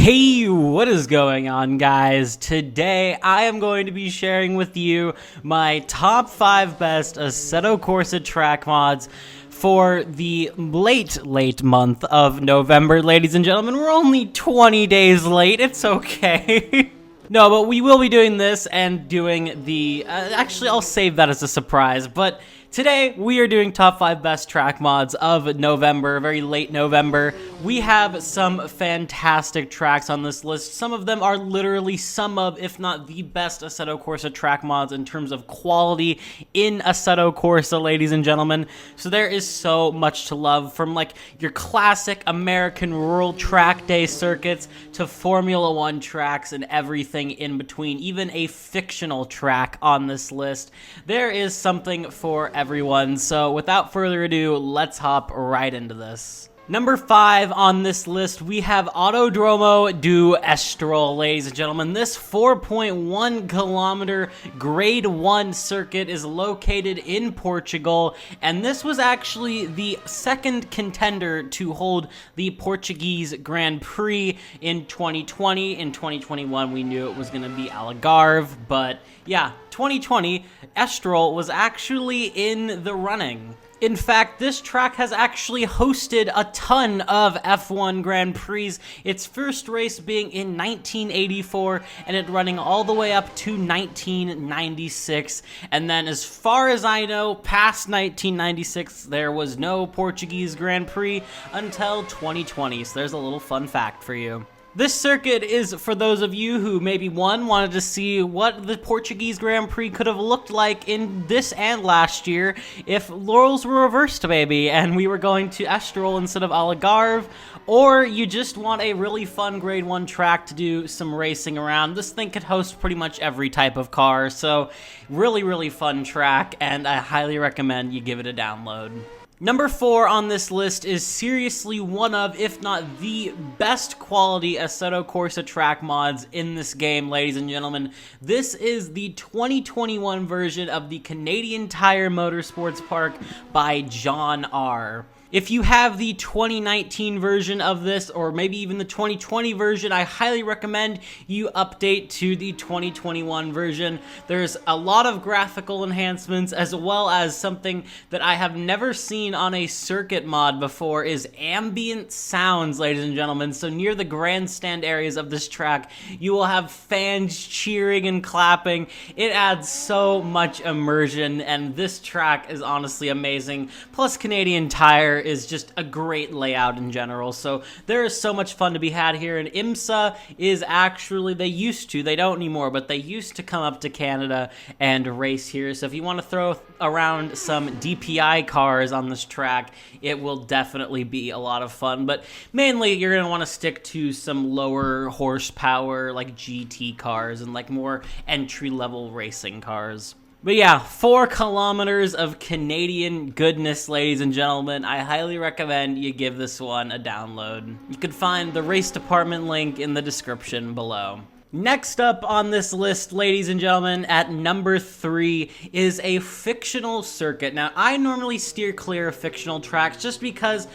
Hey, what is going on, guys? Today I am going to be sharing with you my top 5 best Assetto Corsa track mods for the late month of November, ladies and gentlemen. We're only 20 days late, it's okay. No, but we will be doing this and doing the, actually I'll save that as a surprise, but today we are doing top 5 best track mods of November, very late November. We have some fantastic tracks on this list. Some of them are literally some of, if not the best Assetto Corsa track mods in terms of quality in Assetto Corsa, ladies and gentlemen. So there is so much to love, from like your classic American rural track day circuits to Formula One tracks and everything in between, even a fictional track on this list. There is something for everyone, so without further ado, let's hop right into this. Number 5 on this list, we have Autodromo do Estrel, ladies and gentlemen. This 4.1 kilometer grade 1 circuit is located in Portugal, and this was actually the second contender to hold the Portuguese Grand Prix in 2020. In 2021, we knew it was going to be Algarve, but yeah, 2020, Estrel was actually in the running. In fact, this track has actually hosted a ton of F1 Grand Prix, its first race being in 1984, and it running all the way up to 1996. And then, as far as I know, past 1996, there was no Portuguese Grand Prix until 2020. So there's a little fun fact for you. This circuit is for those of you who maybe wanted to see what the Portuguese Grand Prix could have looked like in this and last year if roles were reversed, baby, and we were going to Estoril instead of Algarve, or you just want a really fun grade 1 track to do some racing around. This thing could host pretty much every type of car, so really fun track, and I highly recommend you give it a download. Number 4 on this list is seriously one of, if not the best quality Assetto Corsa track mods in this game, ladies and gentlemen. This is the 2021 version of the Canadian Tire Motorsports Park by John R. If you have the 2019 version of this, or maybe even the 2020 version, I highly recommend you update to the 2021 version. There's a lot of graphical enhancements, as well as something that I have never seen on a circuit mod before is ambient sounds, ladies and gentlemen. So near the grandstand areas of this track, you will have fans cheering and clapping. It adds so much immersion, and this track is honestly amazing. Plus, Canadian Tire is just a great layout in general, so there is so much fun to be had here. And IMSA is actually, they don't anymore, but they used to come up to Canada and race here. So if you want to throw around some DPI cars on this track, it will definitely be a lot of fun. But mainly you're going to want to stick to some lower horsepower like GT cars and like more entry-level racing cars. But yeah, 4 kilometers of Canadian goodness, ladies and gentlemen. I highly recommend you give this one a download. You can find the race department link in the description below. Next up on this list, ladies and gentlemen, at number 3 is a fictional circuit. Now, I normally steer clear of fictional tracks just because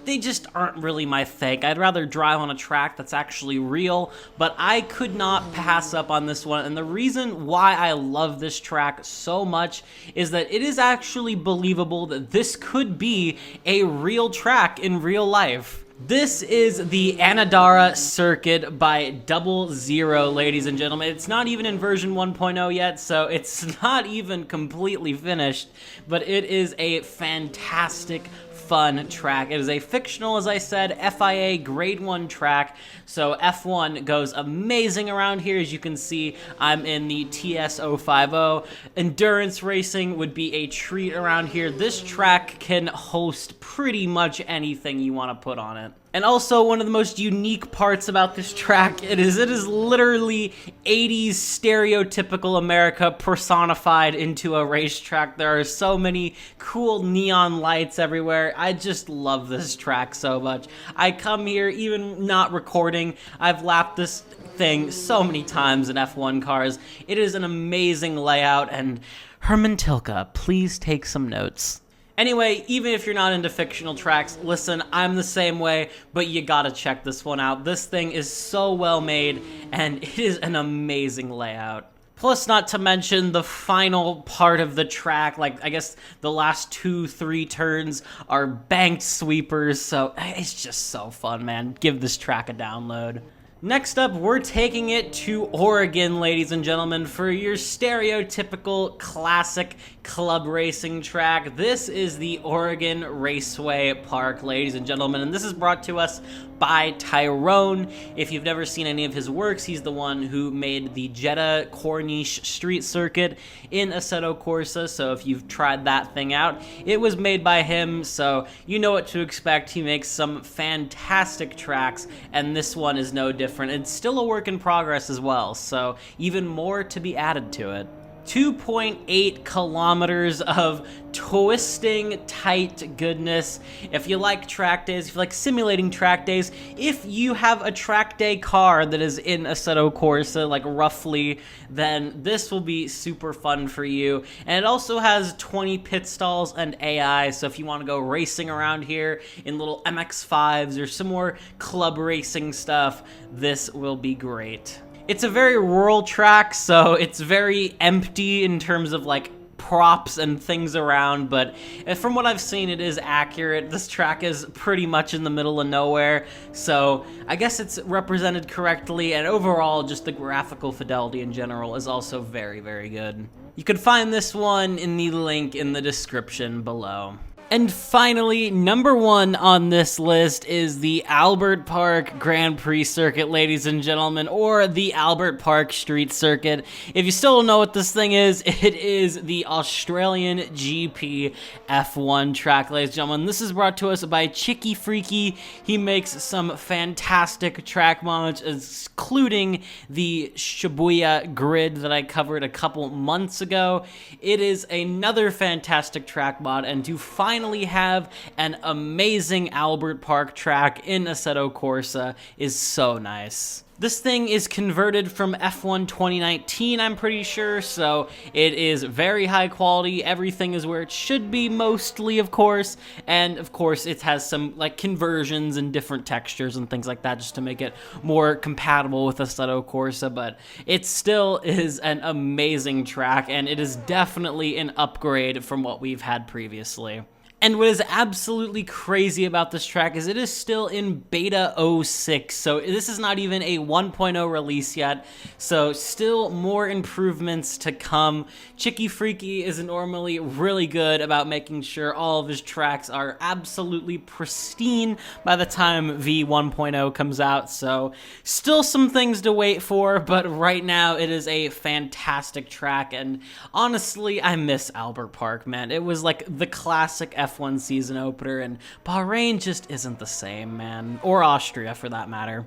they just aren't really my thing. I'd rather drive on a track that's actually real, but I could not pass up on this one. And the reason why I love this track so much is that it is actually believable that this could be a real track in real life. This is the Anadara Circuit by 00, ladies and gentlemen. It's not even in version 1.0 yet, so it's not even completely finished, but it is a fantastic, fun track. It is a fictional, as I said, FIA grade 1 track, so F1 goes amazing around here. As you can see, I'm in the TS050. Endurance racing would be a treat around here. This track can host pretty much anything you want to put on it. And also, one of the most unique parts about this track, it is literally 80s stereotypical America personified into a racetrack. There are so many cool neon lights everywhere. I just love this track so much. I come here, even not recording, I've lapped this thing so many times in F1 cars. It is an amazing layout, and Herman Tilke, please take some notes. Anyway, even if you're not into fictional tracks, listen, I'm the same way, but you gotta check this one out. This thing is so well made, and it is an amazing layout. Plus, not to mention the final part of the track, like, I guess the last 2-3 turns are banked sweepers, so it's just so fun, man. Give this track a download. Next up, we're taking it to Oregon, ladies and gentlemen, for your stereotypical classic club racing track. This is the Oregon Raceway Park, ladies and gentlemen, and this is brought to us by Tyrone. If you've never seen any of his works, he's the one who made the Jeddah Corniche Street Circuit in Assetto Corsa, so if you've tried that thing out, it was made by him, so you know what to expect. He makes some fantastic tracks, and this one is no different. It's still a work in progress as well, so even more to be added to it. 2.8 kilometers of twisting tight goodness. If you like track days, if you like simulating track days, if you have a track day car that is in Assetto Corsa, like roughly, then this will be super fun for you. And it also has 20 pit stalls and AI, so if you want to go racing around here in little MX-5s or some more club racing stuff, this will be great. It's a very rural track, so it's very empty in terms of like props and things around, but from what I've seen, it is accurate. This track is pretty much in the middle of nowhere, so I guess it's represented correctly, and overall, just the graphical fidelity in general is also very, very good. You can find this one in the link in the description below. And finally, number 1 on this list is the Albert Park Grand Prix Circuit, ladies and gentlemen, or the Albert Park Street Circuit. If you still don't know what this thing is, it is the Australian GP F1 track, ladies and gentlemen. This is brought to us by Chicky Freaky. He makes some fantastic track mods, including the Shibuya grid that I covered a couple months ago. It is another fantastic track mod, and to finally have an amazing Albert Park track in Assetto Corsa is so nice. This thing is converted from F1 2019, I'm pretty sure, so it is very high quality. Everything is where it should be, mostly, of course, and of course it has some like conversions and different textures and things like that just to make it more compatible with Assetto Corsa, but it still is an amazing track, and it is definitely an upgrade from what we've had previously. And what is absolutely crazy about this track is it is still in beta 06, so this is not even a 1.0 release yet, so still more improvements to come. Chicky Freaky is normally really good about making sure all of his tracks are absolutely pristine by the time V1.0 comes out, so still some things to wait for, but right now it is a fantastic track, and honestly, I miss Albert Park, man. It was like the classic F1 season opener, and Bahrain just isn't the same, man. Or Austria, for that matter.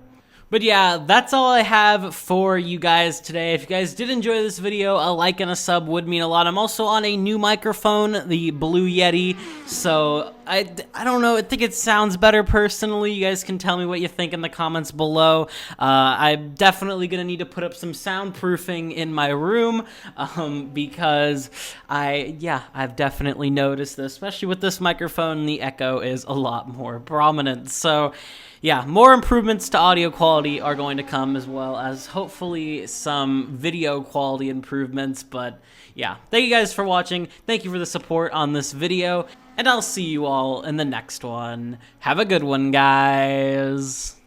But yeah, that's all I have for you guys today. If you guys did enjoy this video, a like and a sub would mean a lot. I'm also on a new microphone, the Blue Yeti, so I don't know, I think it sounds better personally. You guys can tell me what you think in the comments below. I'm definitely going to need to put up some soundproofing in my room, because I've definitely noticed this, especially with this microphone, the echo is a lot more prominent. So yeah, more improvements to audio quality are going to come, as well as hopefully some video quality improvements. But yeah, thank you guys for watching. Thank you for the support on this video, and I'll see you all in the next one. Have a good one, guys.